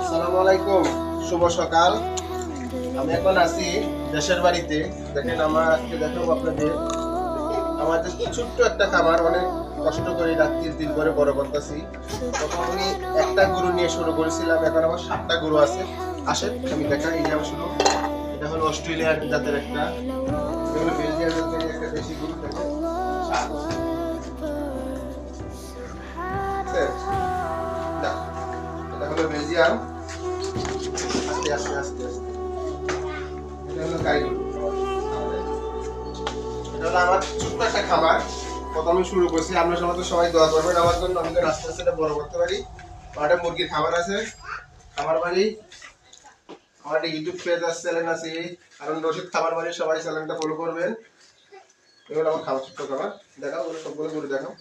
আসসালামু আলাইকুম, শুভ সকাল। আমি এখন আছি দেশের বাড়িতে। দেখেন আমার আজকে দেখাবো আপনাদের আমাদের ছোট্ট একটা খামার, অনেক কষ্ট করে রাত 3 দিন করে বড় করতেছি। প্রথম আমি একটা গরু নিয়ে শুরু করেছিলাম, এখন আমার 7টা গরু আছে। আসেন আমি দেখাই। এই যে আমার শুরু, এটা হলো অস্ট্রেলিয়ার জাতের একটা, এটা হলো বেলজিয়াম জাতের একটা দেশি গরু। দেখেন না, এটা হলো বেলজিয়াম। আস্তে আস্তে আস্তে আস্তে, এটা হলো গাই গরু। এটা হলো আমার ছোট্ট একটা খামার, প্রথমে শুরু করছি। আপনার সবাই তো সবাই দোয়া করবেন আমার জন্য, আমি তো আস্তে আস্তে এটা বড় করতে পারি। আমার একটা মুরগির খামার আছে, খামার বাড়ি। আমার একটা ইউটিউব পেজ আছে, চ্যানেল আছে, কারণ রশিদ খামার বাড়ি, সবাই চ্যানেলটা ফলো করবেন। এগুলো আমার খামার, ছোট্ট খামার। দেখাও ওগুলো সবগুলো করে দেখাও।